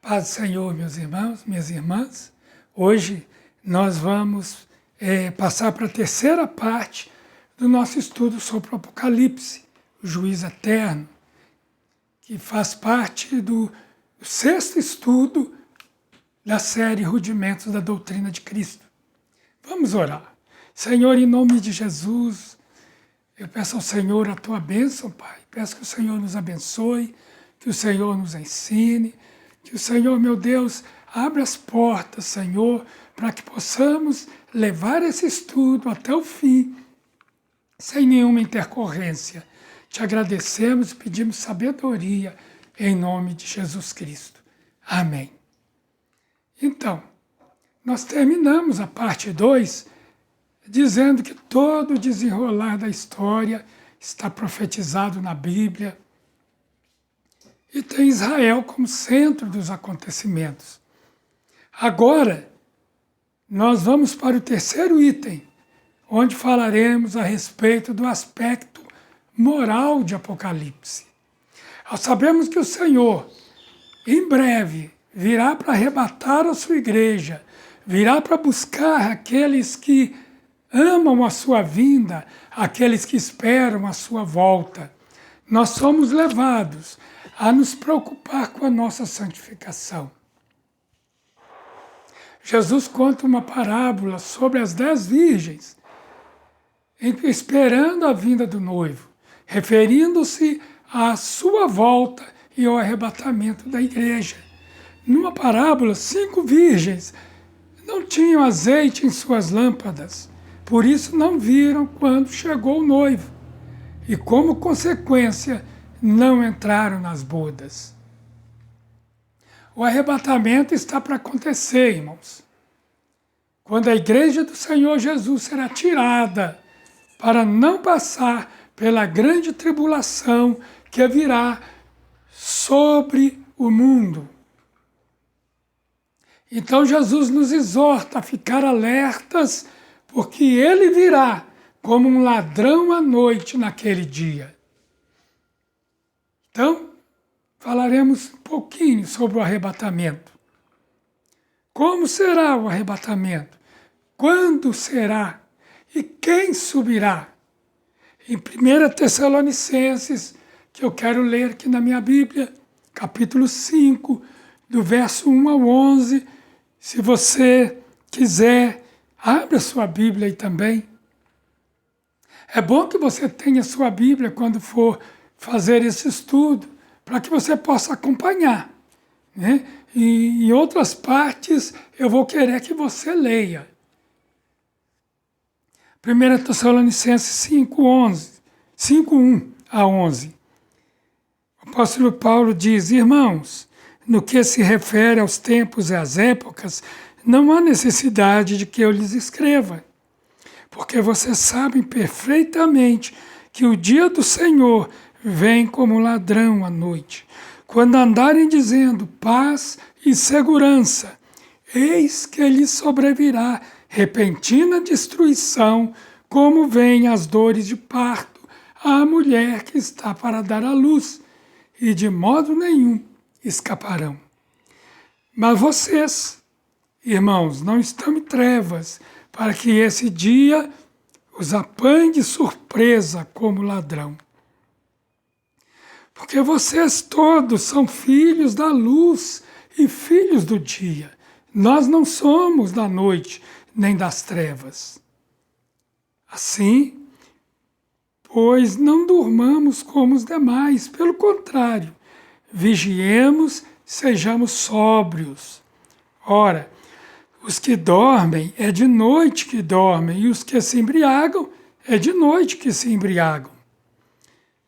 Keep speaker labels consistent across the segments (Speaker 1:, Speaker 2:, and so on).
Speaker 1: Paz do Senhor, meus irmãos, minhas irmãs. Hoje nós vamos passar para a terceira parte do nosso estudo sobre o Apocalipse, o juiz eterno, que faz parte do sexto estudo da série Rudimentos da Doutrina de Cristo. Vamos orar. Senhor, em nome de Jesus, eu peço ao Senhor a tua bênção, Pai. Peço que o Senhor nos abençoe, que o Senhor nos ensine, que o Senhor, meu Deus, abra as portas, Senhor, para que possamos levar esse estudo até o fim, sem nenhuma intercorrência. Te agradecemos e pedimos sabedoria em nome de Jesus Cristo. Amém. Então, nós terminamos a parte 2 dizendo que todo o desenrolar da história está profetizado na Bíblia e tem Israel como centro dos acontecimentos. Agora, nós vamos para o terceiro item, onde falaremos a respeito do aspecto moral de Apocalipse. Sabemos que o Senhor, em breve, virá para arrebatar a sua igreja, virá para buscar aqueles que amam a sua vinda, aqueles que esperam a sua volta. Nós somos levados a nos preocupar com a nossa santificação. Jesus conta uma parábola sobre as 10 virgens, esperando a vinda do noivo, referindo-se à sua volta e ao arrebatamento da igreja. Numa parábola, 5 virgens não tinham azeite em suas lâmpadas, por isso não viram quando chegou o noivo, e como consequência, não entraram nas bodas. O arrebatamento está para acontecer, irmãos. Quando a igreja do Senhor Jesus será tirada para não passar pela grande tribulação que virá sobre o mundo. Então Jesus nos exorta a ficar alertas, porque ele virá como um ladrão à noite naquele dia. Então, falaremos um pouquinho sobre o arrebatamento. Como será o arrebatamento? Quando será? E quem subirá? Em 1 Tessalonicenses, que eu quero ler aqui na minha Bíblia, capítulo 5, do verso 1 ao 11, se você quiser, abra sua Bíblia aí também. É bom que você tenha sua Bíblia quando for fazer esse estudo, para que você possa acompanhar, né? E em outras partes eu vou querer que você leia. 1 Tessalonicenses 5, 1 a 11. O apóstolo Paulo diz: irmãos, no que se refere aos tempos e às épocas, não há necessidade de que eu lhes escreva, porque vocês sabem perfeitamente que o dia do Senhor vem como ladrão à noite. Quando andarem dizendo paz e segurança, eis que lhes sobrevirá repentina destruição, como vêm as dores de parto à mulher que está para dar à luz, e de modo nenhum escaparão. Mas vocês, irmãos, não estão em trevas, para que esse dia os apanhe de surpresa como ladrão. Porque vocês todos são filhos da luz e filhos do dia. Nós não somos da noite nem das trevas. Assim, pois não durmamos como os demais, pelo contrário, vigiemos, sejamos sóbrios. Ora, os que dormem é de noite que dormem, e os que se embriagam é de noite que se embriagam.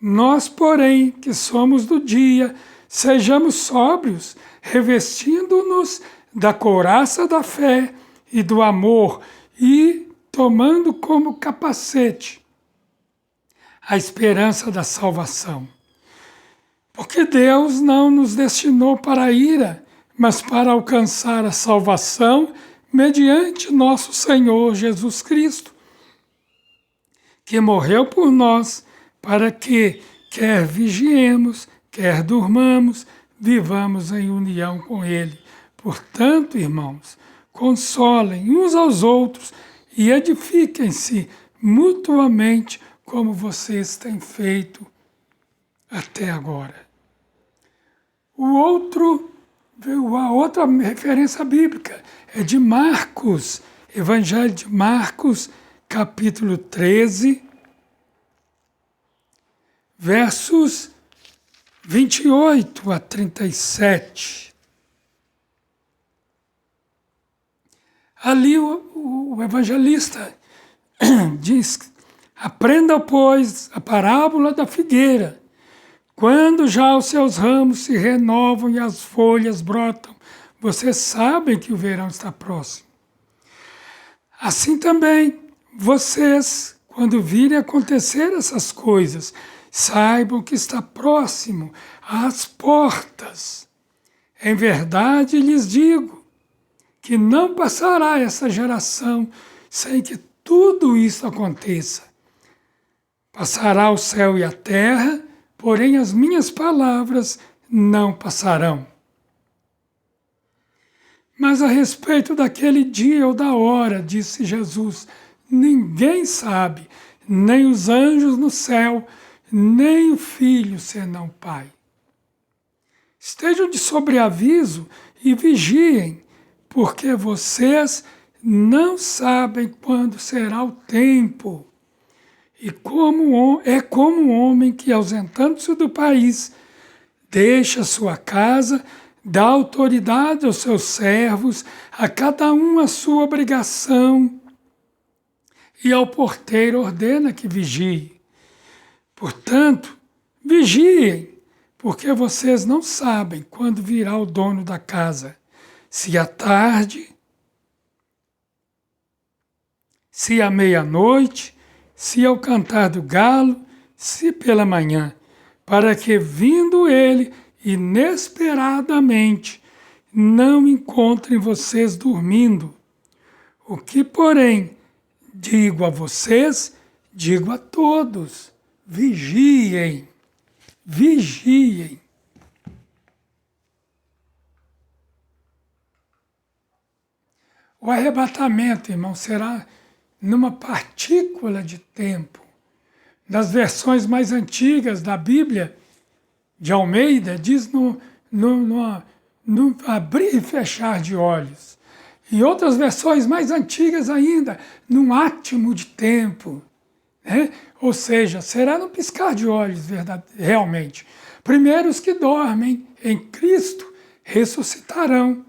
Speaker 1: Nós, porém, que somos do dia, sejamos sóbrios, revestindo-nos da couraça da fé e do amor e tomando como capacete a esperança da salvação. Porque Deus não nos destinou para a ira, mas para alcançar a salvação mediante nosso Senhor Jesus Cristo, que morreu por nós, para que, quer vigiemos, quer durmamos, vivamos em união com Ele. Portanto, irmãos, consolem uns aos outros e edifiquem-se mutuamente como vocês têm feito até agora. A outra referência bíblica é de Marcos, Evangelho de Marcos, capítulo 13, versos 28 a 37. Ali o evangelista diz: aprenda, pois, a parábola da figueira. Quando já os seus ramos se renovam e as folhas brotam, vocês sabem que o verão está próximo. Assim também, vocês, quando virem acontecer essas coisas, saibam que está próximo às portas. Em verdade lhes digo que não passará essa geração sem que tudo isso aconteça. Passará o céu e a terra, porém as minhas palavras não passarão. Mas a respeito daquele dia ou da hora, disse Jesus, ninguém sabe, nem os anjos no céu, nem o Filho, senão o Pai. Estejam de sobreaviso e vigiem, porque vocês não sabem quando será o tempo. E é como um homem que, ausentando-se do país, deixa sua casa, dá autoridade aos seus servos, a cada um a sua obrigação, e ao porteiro ordena que vigie. Portanto, vigiem, porque vocês não sabem quando virá o dono da casa, se à tarde, se à meia-noite, se ao cantar do galo, se pela manhã, para que, vindo ele inesperadamente, não encontrem vocês dormindo. O que, porém, digo a vocês, digo a todos: vigiem, vigiem. O arrebatamento, irmão, será numa partícula de tempo. Das versões mais antigas da Bíblia, de Almeida, diz no abrir e fechar de olhos. E outras versões mais antigas ainda, num átimo de tempo. Né? Ou seja, será no piscar de olhos, realmente. Primeiro os que dormem em Cristo ressuscitarão.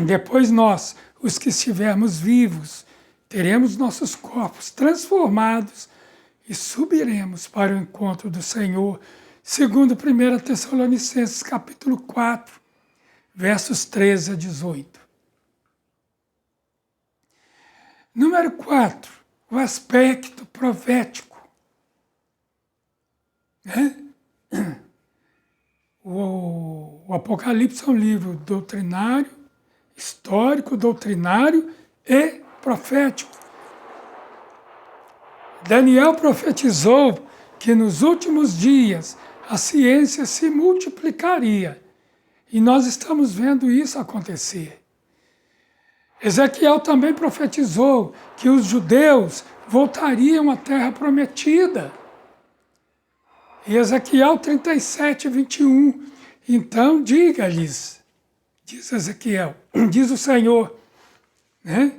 Speaker 1: Depois nós, os que estivermos vivos, teremos nossos corpos transformados e subiremos para o encontro do Senhor, segundo 1 Tessalonicenses capítulo 4, versos 13 a 18. Número 4, o aspecto profético. Né? O Apocalipse é um livro doutrinário, histórico, doutrinário e profético. Daniel profetizou que nos últimos dias a ciência se multiplicaria. E nós estamos vendo isso acontecer. Ezequiel também profetizou que os judeus voltariam à terra prometida. E Ezequiel 37, 21. Então diga-lhes, diz Ezequiel, diz o Senhor, né?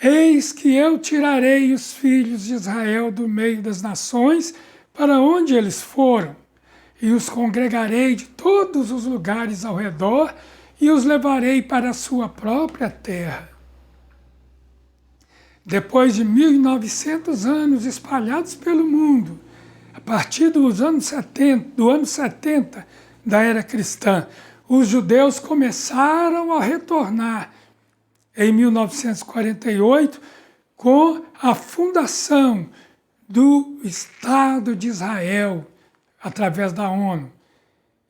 Speaker 1: Eis que eu tirarei os filhos de Israel do meio das nações para onde eles foram, e os congregarei de todos os lugares ao redor e os levarei para a sua própria terra. Depois de 1900 anos espalhados pelo mundo, a partir dos anos 70, do ano 70 da era cristã, os judeus começaram a retornar em 1948 com a fundação do Estado de Israel através da ONU.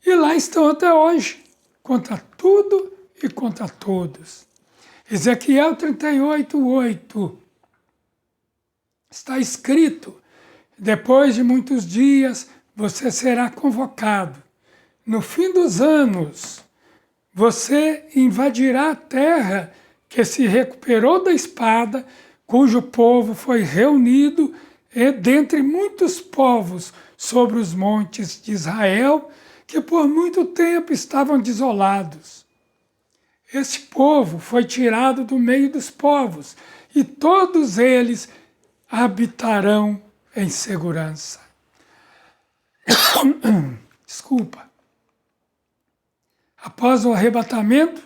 Speaker 1: E lá estão até hoje, contra tudo e contra todos. Ezequiel 38, 8. Está escrito: depois de muitos dias você será convocado, no fim dos anos, você invadirá a terra que se recuperou da espada, cujo povo foi reunido dentre muitos povos sobre os montes de Israel, que por muito tempo estavam desolados. Este povo foi tirado do meio dos povos, e todos eles habitarão em segurança. Desculpa. Após o arrebatamento,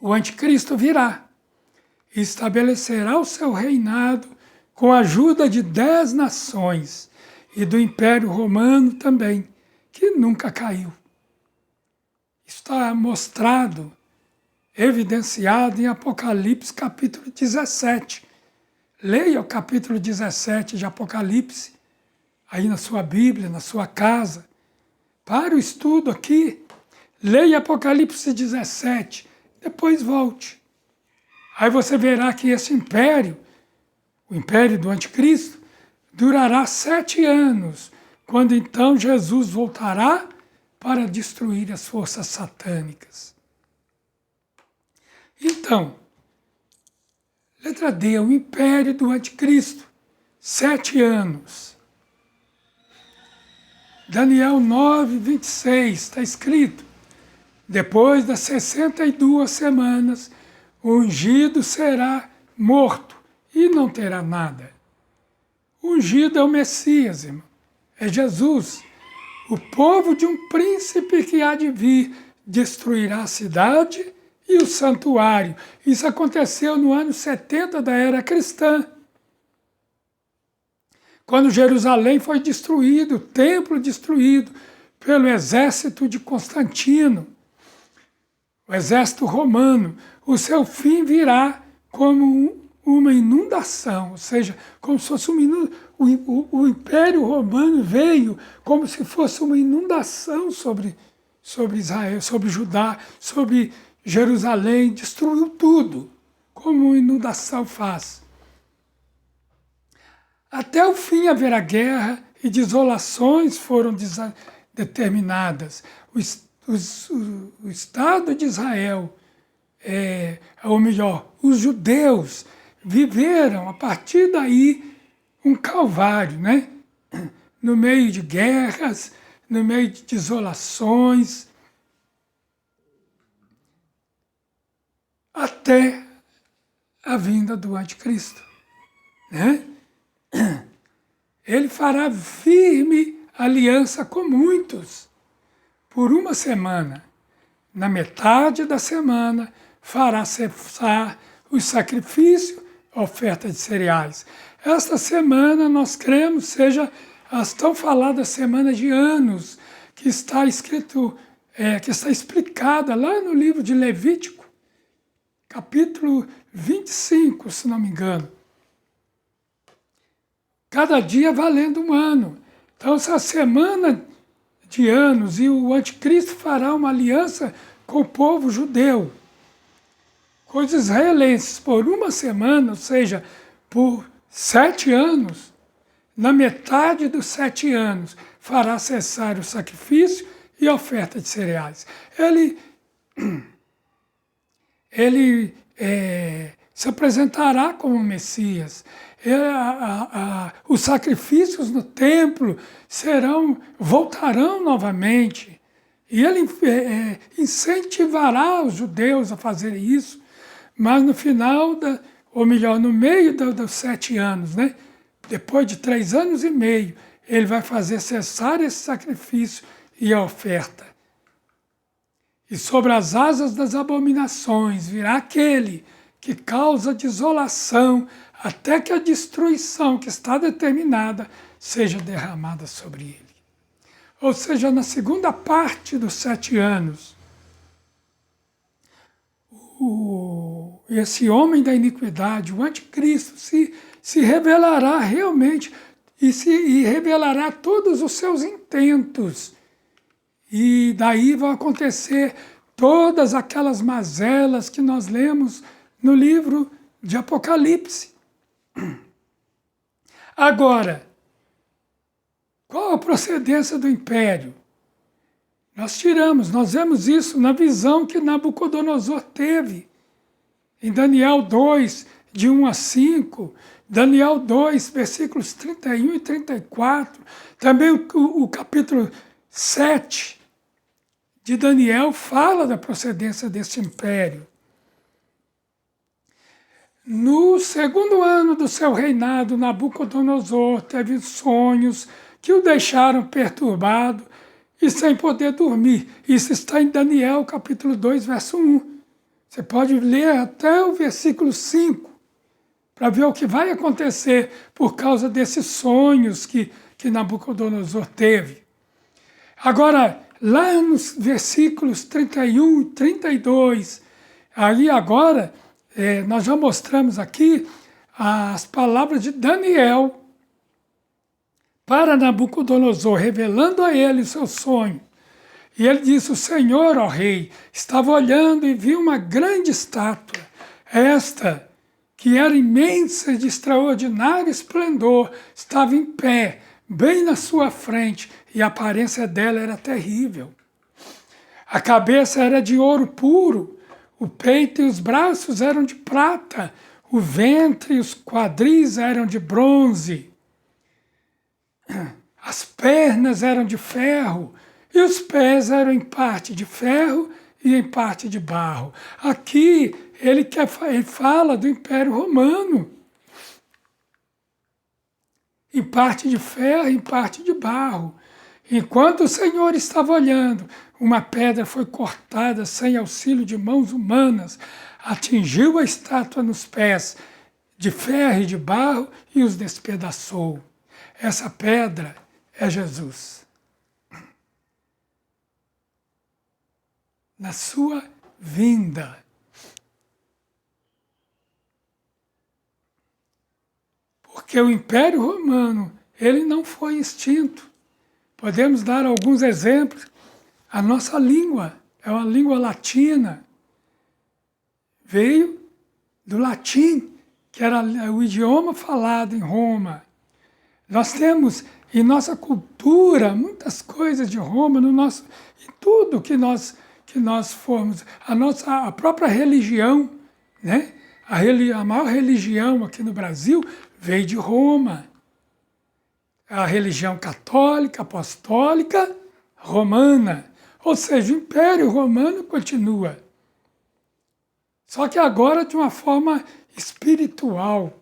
Speaker 1: o anticristo virá e estabelecerá o seu reinado com a ajuda de 10 nações e do Império Romano também, que nunca caiu. Está mostrado, evidenciado em Apocalipse capítulo 17. Leia o capítulo 17 de Apocalipse, aí na sua Bíblia, na sua casa. Para o estudo aqui, leia Apocalipse 17, depois volte. Aí você verá que esse império, o império do anticristo, durará 7 anos, quando então Jesus voltará para destruir as forças satânicas. Então, letra D, o império do anticristo, 7 anos. Daniel 9, 26, está escrito: depois das 62 semanas, o ungido será morto e não terá nada. O ungido é o Messias, irmão. É Jesus. O povo de um príncipe que há de vir destruirá a cidade e o santuário. Isso aconteceu no ano 70 da era cristã, quando Jerusalém foi destruído, o templo destruído pelo exército de Constantino, o exército romano. O seu fim virá como uma inundação, ou seja, como se fosse o Império Romano veio como se fosse uma inundação sobre Israel, sobre Judá, sobre Jerusalém, destruiu tudo, como uma inundação faz. Até o fim haverá guerra e desolações foram determinadas. O Estado de Israel, ou melhor, os judeus viveram a partir daí um calvário, né? No meio de guerras, no meio de desolações, até a vinda do anticristo, né? Ele fará firme aliança com muitos por uma semana. Na metade da semana, fará cessar o sacrifício, a oferta de cereais. Esta semana, nós cremos, seja as tão faladas semanas de anos, que está escrito, que está explicada lá no livro de Levítico, capítulo 25, se não me engano. Cada dia valendo um ano. Então, essa semana de anos, e o anticristo fará uma aliança com o povo judeu, com os israelenses, por uma semana, ou seja, por 7 anos. Na metade dos 7 anos, fará cessar o sacrifício e a oferta de cereais. Ele se apresentará como Messias. Os sacrifícios no templo voltarão novamente. E ele incentivará os judeus a fazerem isso, mas no final, ou melhor, no meio dos 7 anos, né? Depois de 3 anos e meio, ele vai fazer cessar esse sacrifício e a oferta. E sobre as asas das abominações virá aquele que causa desolação, até que a destruição que está determinada seja derramada sobre ele. Ou seja, na segunda parte dos 7 anos, esse homem da iniquidade, o anticristo, se revelará realmente e revelará todos os seus intentos. E daí vão acontecer todas aquelas mazelas que nós lemos no livro de Apocalipse. Agora, qual a procedência do império? Nós vemos isso na visão que Nabucodonosor teve. Em Daniel 2, de 1 a 5, Daniel 2, versículos 31 e 34, também o capítulo 7 de Daniel fala da procedência desse império. No segundo ano do seu reinado, Nabucodonosor teve sonhos que o deixaram perturbado e sem poder dormir. Isso está em Daniel, capítulo 2, verso 1. Você pode ler até o versículo 5, para ver o que vai acontecer por causa desses sonhos que Nabucodonosor teve. Agora, lá nos versículos 31 e 32, aí agora, nós já mostramos aqui as palavras de Daniel para Nabucodonosor, revelando a ele o seu sonho. E ele disse: o Senhor, ó rei, estava olhando e viu uma grande estátua, esta, que era imensa e de extraordinário esplendor, estava em pé, bem na sua frente, e a aparência dela era terrível. A cabeça era de ouro puro, o peito e os braços eram de prata, o ventre e os quadris eram de bronze, as pernas eram de ferro, e os pés eram em parte de ferro e em parte de barro. Aqui ele fala do Império Romano. Em parte de ferro e em parte de barro. Enquanto o Senhor estava olhando, uma pedra foi cortada sem auxílio de mãos humanas, atingiu a estátua nos pés de ferro e de barro e os despedaçou. Essa pedra é Jesus. Na sua vinda. Porque o Império Romano, ele não foi extinto. Podemos dar alguns exemplos. A nossa língua é uma língua latina. Veio do latim, que era o idioma falado em Roma. Nós temos em nossa cultura muitas coisas de Roma, em tudo que nós formos. A própria religião, né? A maior religião aqui no Brasil veio de Roma. A religião católica, apostólica, romana. Ou seja, o Império Romano continua. Só que agora de uma forma espiritual.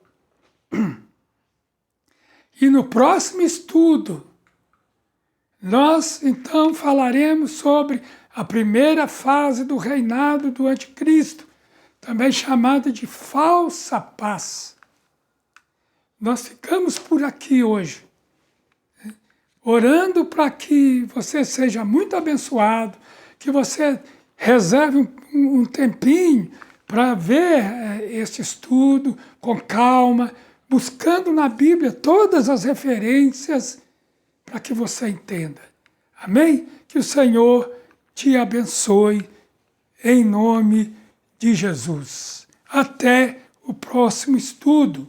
Speaker 1: E no próximo estudo, nós então falaremos sobre a primeira fase do reinado do Anticristo, também chamada de falsa paz. Nós ficamos por aqui hoje, orando para que você seja muito abençoado, que você reserve um tempinho para ver este estudo com calma, buscando na Bíblia todas as referências para que você entenda. Amém? Que o Senhor te abençoe em nome de Jesus. Até o próximo estudo.